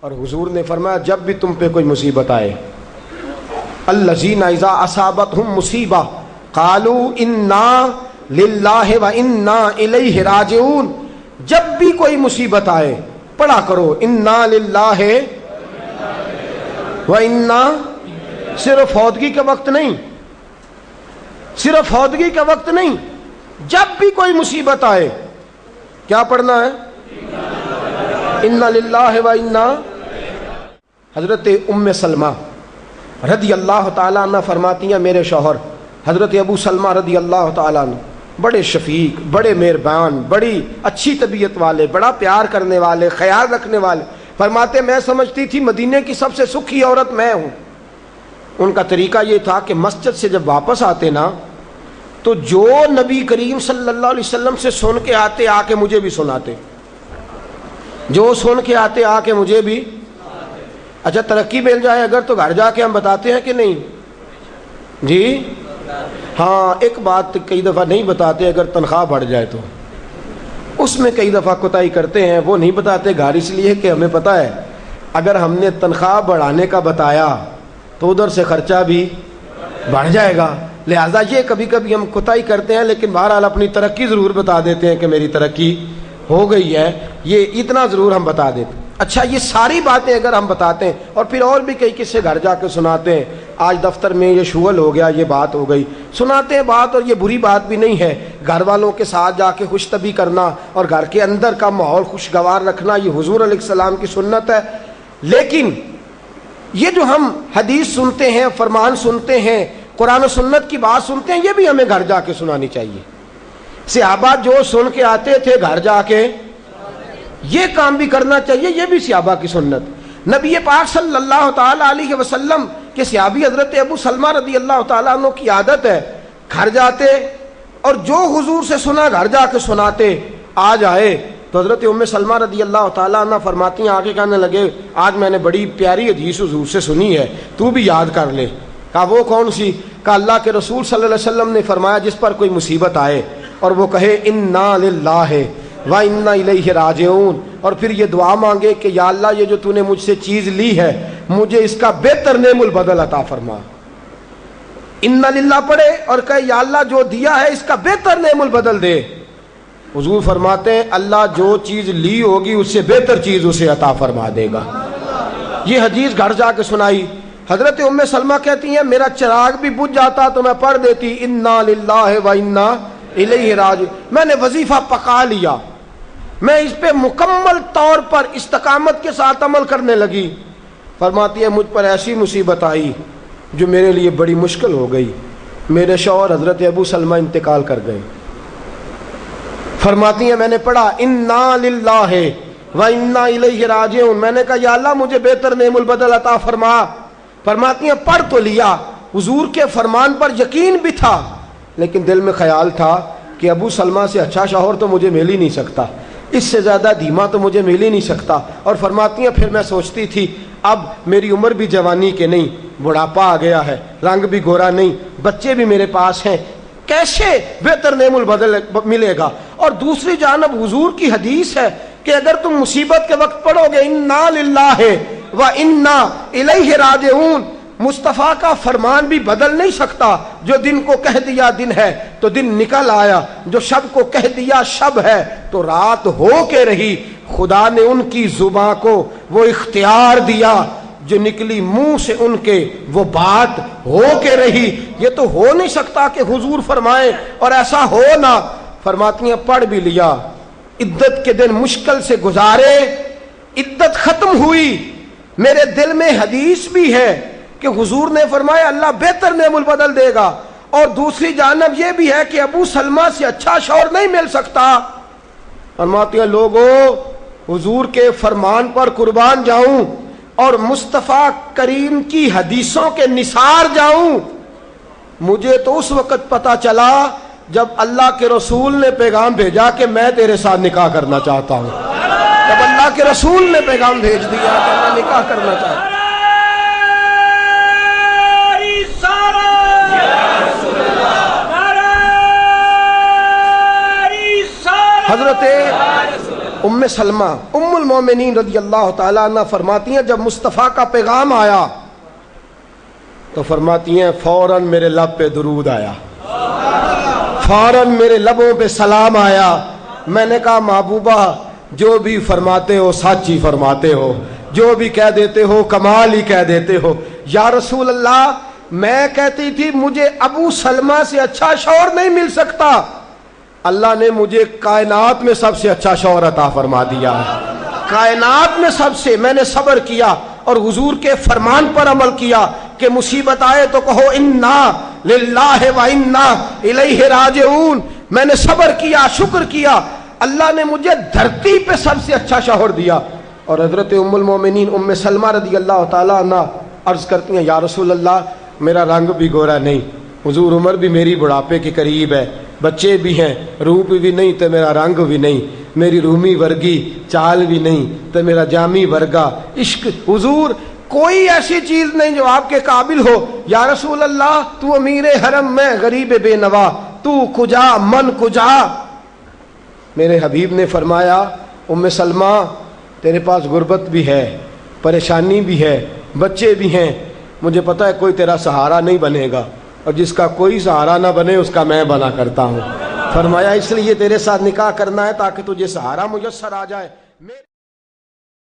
اور حضور نے فرمایا جب بھی تم پہ کوئی مصیبت آئے، الذین اذا اصابتہم مصیبہ قالوا انا للہ و انا الیہ راجعون، جب بھی کوئی مصیبت آئے پڑھا کرو انا للہ و انا، صرف فوتگی کے وقت نہیں، صرف فوتگی کے وقت نہیں، جب بھی کوئی مصیبت آئے کیا پڑھنا ہے؟ انا للہ و انا۔ حضرت ام سلمہ رضی اللہ تعالیٰ عنہ فرماتی ہیں میرے شوہر حضرت ابو سلمہ رضی اللہ تعالیٰ عنہ بڑے شفیق، بڑے مہربان، بڑی اچھی طبیعت والے، بڑا پیار کرنے والے، خیال رکھنے والے، فرماتے میں سمجھتی تھی مدینے کی سب سے سکھی عورت میں ہوں۔ ان کا طریقہ یہ تھا کہ مسجد سے جب واپس آتے نا تو جو نبی کریم صلی اللہ علیہ وسلم سے سن کے آتے آ کے مجھے بھی سناتے، جو سن کے آتے آ کے مجھے بھی۔ اچھا ترقی مل جائے اگر تو گھر جا کے ہم بتاتے ہیں کہ نہیں جی؟ ہاں ایک بات کئی دفعہ نہیں بتاتے، اگر تنخواہ بڑھ جائے تو اس میں کئی دفعہ کوتاہی کرتے ہیں، وہ نہیں بتاتے گھر اس لیے کہ ہمیں پتہ ہے اگر ہم نے تنخواہ بڑھانے کا بتایا تو ادھر سے خرچہ بھی بڑھ جائے گا، لہٰذا یہ کبھی کبھی ہم کوتاہی کرتے ہیں، لیکن بہرحال اپنی ترقی ضرور بتا دیتے ہیں کہ میری ترقی ہو گئی ہے، یہ اتنا ضرور ہم بتا دیتے ہیں۔ اچھا یہ ساری باتیں اگر ہم بتاتے ہیں اور پھر اور بھی کئی قصے گھر جا کے سناتے ہیں، آج دفتر میں یہ شغل ہو گیا، یہ بات ہو گئی، سناتے ہیں بات، اور یہ بری بات بھی نہیں ہے، گھر والوں کے ساتھ جا کے خوش طبی کرنا اور گھر کے اندر کا ماحول خوشگوار رکھنا یہ حضور علیہ السلام کی سنت ہے۔ لیکن یہ جو ہم حدیث سنتے ہیں، فرمان سنتے ہیں، قرآن و سنت کی بات سنتے ہیں، یہ بھی ہمیں گھر جا کے سنانی چاہیے۔ صحابہ جو سن کے آتے تھے گھر جا کے یہ کام بھی کرنا چاہیے، یہ بھی صحابہ کی سنت۔ نبی پاک صلی اللہ تعالیٰ علیہ وسلم کے صحابی حضرت ابو سلمہ رضی اللہ تعالیٰ عنہ کی عادت ہے گھر جاتے اور جو حضور سے سنا گھر جا کے سناتے، آج آئے تو حضرت ام سلمہ رضی اللہ تعالیٰ عنہ فرماتی ہیں، آگے کہنے لگے آج میں نے بڑی پیاری حدیث حضور سے سنی ہے، تو بھی یاد کر لے۔ کہا وہ کون سی؟ کہا اللہ کے رسول صلی اللہ علیہ وسلم نے فرمایا جس پر کوئی مصیبت آئے اور وہ کہے انا للہ وَإِنَّا إِلَيْهِ رَاجِعُونَ، اور پھر یہ دعا مانگے کہ یا اللہ یہ جو تو نے مجھ سے چیز لی ہے مجھے اس کا بہتر نعم البدل عطا فرما۔ اِنَّا لِلَّہ پڑھے اور کہے یا اللہ جو دیا ہے اس کا بہتر نعم البدل دے۔ حضور فرماتے ہیں اللہ جو چیز لی ہوگی اس سے بہتر چیز اسے عطا فرما دے گا۔ یہ حدیث گھر جا کے سنائی۔ حضرت ام سلمہ کہتی ہیں میرا چراغ بھی بجھ جاتا تو میں پڑھ دیتی اِنَّا لِلَّهِ وَإِنَّا إِلَيْهِ رَاجِعُونَ۔ میں نے وظیفہ پکا لیا، میں اس پہ مکمل طور پر استقامت کے ساتھ عمل کرنے لگی۔ فرماتی ہے مجھ پر ایسی مصیبت آئی جو میرے لیے بڑی مشکل ہو گئی، میرے شوہر حضرت ابو سلمہ انتقال کر گئے۔ فرماتی ہیں میں نے پڑھا انا للہ و انا الیہ راجعون، میں نے کہا یا اللہ مجھے بہتر نعم البدل عطا فرما۔ فرماتی ہیں پڑھ تو لیا، حضور کے فرمان پر یقین بھی تھا، لیکن دل میں خیال تھا کہ ابو سلمہ سے اچھا شوہر تو مجھے مل ہی نہیں سکتا، اس سے زیادہ دھیما تو مجھے مل ہی نہیں سکتا۔ اور فرماتی ہیں پھر میں سوچتی تھی اب میری عمر بھی جوانی کے نہیں، بڑھاپا آ گیا ہے، رنگ بھی گورا نہیں، بچے بھی میرے پاس ہیں، کیسے بہتر نعم البدل ملے گا؟ اور دوسری جانب حضور کی حدیث ہے کہ اگر تم مصیبت کے وقت پڑھو گے انا للہ و انا الیہ راجعون، مصطفیٰ کا فرمان بھی بدل نہیں سکتا۔ جو دن کو کہہ دیا دن ہے تو دن نکل آیا، جو شب کو کہہ دیا شب ہے تو رات ہو کے رہی۔ خدا نے ان کی زباں کو وہ اختیار دیا جو نکلی منہ سے ان کے وہ بات ہو کے رہی۔ یہ تو ہو نہیں سکتا کہ حضور فرمائے اور ایسا ہو نہ۔ فرماتی ہیں پڑھ بھی لیا، عدت کے دن مشکل سے گزارے، عدت ختم ہوئی، میرے دل میں حدیث بھی ہے کہ حضور نے فرمایا اللہ بہتر نعم البدل دے گا، اور دوسری جانب یہ بھی ہے کہ ابو سلمہ سے اچھا شوہر نہیں مل سکتا۔ فرماتی ہیں لوگوں حضور کے فرمان پر قربان جاؤں اور مصطفیٰ کریم کی حدیثوں کے نثار جاؤں۔ مجھے تو اس وقت پتا چلا جب اللہ کے رسول نے پیغام بھیجا کہ میں تیرے ساتھ نکاح کرنا چاہتا ہوں، جب اللہ کے رسول نے پیغام بھیج دیا کہ میں نکاح کرنا چاہتا ہوں۔ حضرت ام سلمہ ام المومنین رضی اللہ تعالیٰ عنہ فرماتی ہیں جب مصطفیٰ کا پیغام آیا تو فرماتی ہیں فوراً میرے لب پہ درود آیا، فوراً میرے لبوں پہ سلام آیا۔ میں نے کہا محبوبہ جو بھی فرماتے ہو سچ ہی فرماتے ہو، جو بھی کہہ دیتے ہو کمال ہی کہہ دیتے ہو۔ یا رسول اللہ میں کہتی تھی مجھے ابو سلمہ سے اچھا شوہر نہیں مل سکتا، اللہ نے مجھے کائنات میں سب سے اچھا شوہر عطا فرما دیا، کائنات میں سب سے۔ میں نے صبر کیا اور حضور کے فرمان پر عمل کیا کہ مصیبت آئے تو کہو انا للہ و انا الیہ راجعون۔ میں نے صبر کیا، شکر کیا، اللہ نے مجھے دھرتی پہ سب سے اچھا شوہر دیا۔ اور حضرت ام المومنین ام سلمہ رضی اللہ تعالیٰ عنہ عرض کرتی ہیں یا رسول اللہ میرا رنگ بھی گورا نہیں، حضور عمر بھی میری بڑھاپے کے قریب ہے، بچے بھی ہیں، روپ بھی نہیں تو میرا رنگ بھی نہیں، میری رومی ورگی چال بھی نہیں تو میرا جامی ورگا عشق، حضور کوئی ایسی چیز نہیں جو آپ کے قابل ہو۔ یا رسول اللہ تو امیر حرم میں غریب بے نوا، تو کجا من کجا۔ میرے حبیب نے فرمایا ام سلمہ تیرے پاس غربت بھی ہے، پریشانی بھی ہے، بچے بھی ہیں، مجھے پتہ ہے کوئی تیرا سہارا نہیں بنے گا، اور جس کا کوئی سہارا نہ بنے اس کا میں بنا کرتا ہوں۔ فرمایا اس لیے تیرے ساتھ نکاح کرنا ہے تاکہ تجھے سہارا میسر آ جائے۔